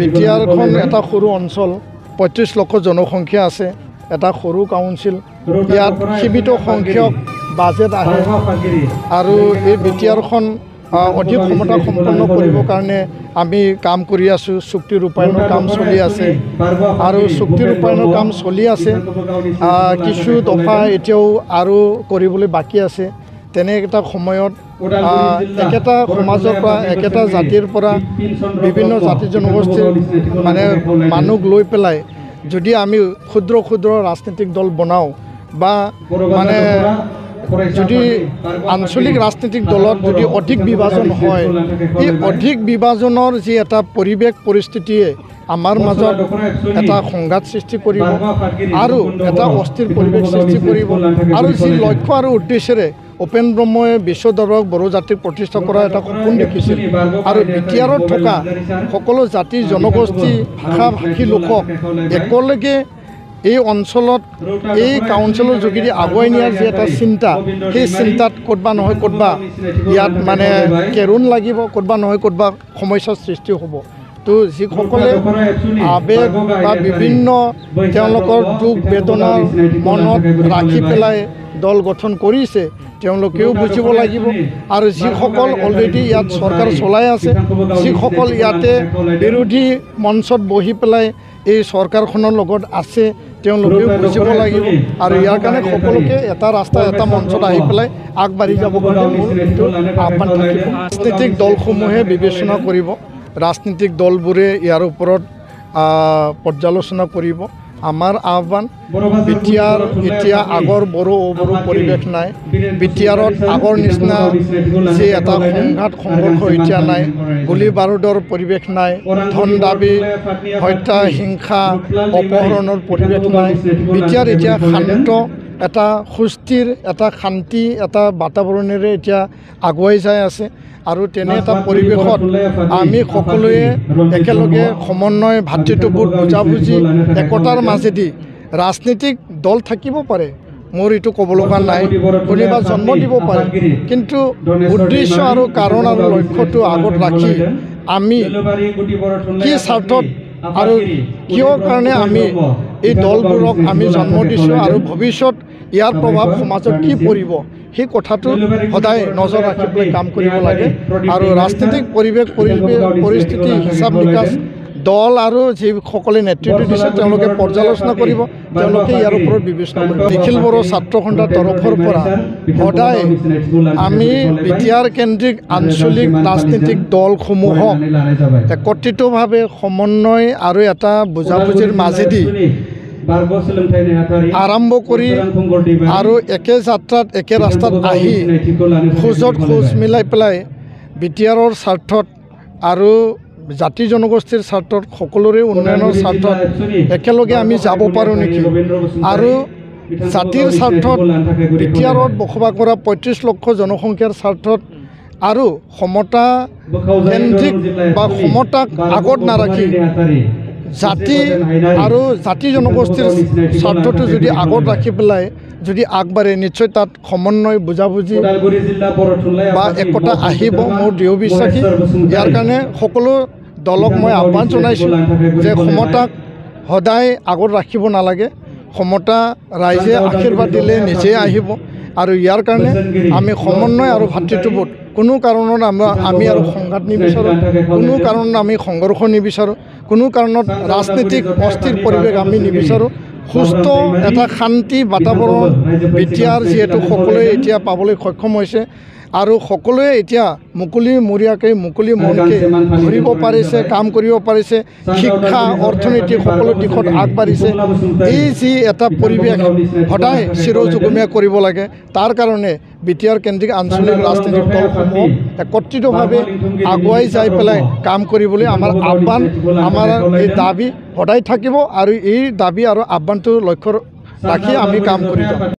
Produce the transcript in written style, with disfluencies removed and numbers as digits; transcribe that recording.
বিটিআৰখন এটা সৰু অঞ্চল ৩৫ লক্ষ জনসংখ্যা আছে এটা সৰু কাউন্সিল ইয়াত সীমিত সংখ্যক বাজেট আহে আৰু এই বিটিআৰখন অধিক ক্ষমতা সম্পন্ন কৰিবৰ কাৰণে আমি কাম কৰি আছোঁ চুক্তি ৰূপায়ণৰ কাম চলি আছে আৰু চুক্তি ৰূপায়ণৰ কাম চলি আছে কিছু দফা এতিয়াও আৰু কৰিবলৈ বাকী আছে তেনে এটা সময়ত একেটা সমাজৰ পৰা একেটা জাতিৰ পৰা বিভিন্ন জাতি জনগোষ্ঠীৰ মানে মানুহ লৈ পেলাই যদি আমি ক্ষুদ্ৰ ক্ষুদ্ৰ ৰাজনৈতিক দল বনাওঁ বা মানে যদি আঞ্চলিক ৰাজনৈতিক দলত যদি অধিক বিভাজন হয় এই অধিক বিভাজনৰ যি এটা পৰিৱেশ পৰিস্থিতিয়ে আমাৰ মাজত এটা সংঘাত সৃষ্টি কৰিব আৰু এটা অস্থিৰ পৰিৱেশ সৃষ্টি কৰিব আৰু যি লক্ষ্য আৰু উদ্দেশ্যেৰে উপেন ব্ৰহ্মই বিশ্ব দৰবাৰত বড়ো জাতিক প্ৰতিষ্ঠা কৰা এটা সপোন দেখিছিল আৰু বিটিআৰত থকা সকলো জাতি জনগোষ্ঠী ভাষা ভাষী লোকক একেলগে এই অঞ্চলত এই কাউন্সিলৰ যোগেদি আগুৱাই নিয়াৰ যি এটা চিন্তা সেই চিন্তাত ক'তবা নহয় ক'তবা ইয়াত মানে কেৰুণ লাগিব ক'তবা নহয় ক'তবা সমস্যাৰ সৃষ্টি হ'ব তো যিসকলে আৱেগ বা বিভিন্ন তেওঁলোকৰ দুখ বেদনা মনত ৰাখি পেলাই দল গঠন কৰিছে তেওঁলোকেও বুজিব লাগিব আৰু যিসকল অলৰেডি ইয়াত চৰকাৰ চলাই আছে যিসকল ইয়াতে বিৰোধী মঞ্চত বহি পেলাই এই চৰকাৰখনৰ লগত আছে তেওঁলোকেও বুজিব লাগিব আৰু ইয়াৰ কাৰণে সকলোকে এটা ৰাস্তা এটা মঞ্চত আহি পেলাই আগবাঢ়ি যাব কাৰণে মোৰ কিন্তু আহ্বান থাকিব ৰাজনৈতিক দলসমূহে বিবেচনা কৰিব ৰাজনৈতিক দলবোৰে ইয়াৰ ওপৰত পৰ্যালোচনা কৰিব আমাৰ আহ্বান বিটিআৰ এতিয়া আগৰ বড়ো পৰিৱেশ নাই বিটিআৰত আগৰ নিচিনা যি এটা সংঘাত সংঘৰ্ষ এতিয়া নাই গুলী বাৰুদৰ পৰিৱেশ নাই ধন দাবী হত্যা হিংসা অপহৰণৰ পৰিৱেশ নাই বিটিআৰ এতিয়া শান্ত এটা সুস্থিৰ এটা শান্তি এটা বাতাবৰণেৰে এতিয়া আগুৱাই যাই আছে আৰু তেনে এটা পৰিৱেশত আমি সকলোৱে একেলগে সমন্বয় ভাতৃত্ববোধ বুজাবুজি একতাৰ মাজেদি ৰাজনৈতিক দল থাকিব পাৰে মোৰ এইটো ক'ব লগা নাই কোনোবা জন্ম দিব পাৰে কিন্তু উদ্দেশ্য আৰু কাৰণ আৰু লক্ষ্যটো আগত ৰাখি আমি কি স্বাৰ্থত আৰু কিয় কাৰণে আমি এই দলবোৰক আমি জন্ম দিছোঁ আৰু ভৱিষ্যত ইয়াৰ প্ৰভাৱ সমাজত কি পৰিব সেই কথাটো সদায় নজৰ ৰাখি পেলাই কাম কৰিব লাগে আৰু ৰাজনৈতিক পৰিস্থিতি হিচাপ নিকাচ দল আৰু যিসকলে নেতৃত্ব দিছে তেওঁলোকে পৰ্যালোচনা কৰিব তেওঁলোকে ইয়াৰ ওপৰত বিবেচনা কৰিব নিখিল বড়ো ছাত্ৰ সন্থাৰ তৰফৰ পৰা সদায় আমি বিটিআৰ কেন্দ্ৰিক আঞ্চলিক ৰাজনৈতিক দলসমূহক একত্ৰিতভাৱে সমন্বয় আৰু এটা বুজাবুজিৰ মাজেদি আৰম্ভ কৰি আৰু একে যাত্ৰাত একে ৰাস্তাত আহি খোজত খোজ মিলাই পেলাই বিটিআৰৰ স্বাৰ্থত আৰু জাতি জনগোষ্ঠীৰ স্বাৰ্থত সকলোৰে উন্নয়নৰ স্বাৰ্থত একেলগে আমি যাব পাৰোঁ নেকি আৰু জাতিৰ স্বাৰ্থত বিটিআৰত বসবাস কৰা ৩৫ লক্ষ জনসংখ্যাৰ স্বাৰ্থত আৰু সমতা কেন্দ্ৰিক বা সমতাক আগত নাৰাখি জাতি আৰু জাতি জনগোষ্ঠীৰ স্বাৰ্থটো যদি আগত ৰাখি পেলাই যদি আগবাঢ়ে নিশ্চয় তাত সমন্বয় বুজাবুজি বা একতা আহিব মোৰ দৃঢ় বিশ্বাসী ইয়াৰ কাৰণে সকলো দলক মই আহ্বান জনাইছোঁ যে সমতাক সদায় আগত ৰাখিব নালাগে সমতা ৰাইজে আশীৰ্বাদ দিলে নিজে আহিব আৰু ইয়াৰ কাৰণে আমি সমন্বয় আৰু ভাতৃত্ববোধ কোনো কাৰণত আমি আৰু সংঘাত নিবিচাৰোঁ কোনো কাৰণত আমি সংঘৰ্ষ নিবিচাৰোঁ কোনো কাৰণত ৰাজনৈতিক অস্থিৰ পৰিৱেশ আমি নিবিচাৰোঁ সুস্থ এটা শান্তি বাতাবৰণ বিটিআৰ যিহেতু সকলোৱে এতিয়া পাবলৈ সক্ষম হৈছে আৰু সকলোৱে এতিয়া মুকলিমূৰীয়াকৈ মুকলি মনকৈ ঘূৰিব পাৰিছে কাম কৰিব পাৰিছে শিক্ষা অৰ্থনীতি সকলো দিশত আগবাঢ়িছে এই যি এটা পৰিৱেশ সদায় চিৰযুগমীয়া কৰিব লাগে তাৰ কাৰণে বিটিআৰ কেন্দ্ৰিক আঞ্চলিক ৰাজনৈতিক দলসমূহ একত্ৰিতভাৱে আগুৱাই যাই পেলাই কাম কৰিবলৈ আমাৰ আহ্বান আমাৰ এই দাবী সদায় থাকিব আৰু এই দাবী আৰু আহ্বানটো লক্ষ্য ৰাখি আমি কাম কৰি যাম।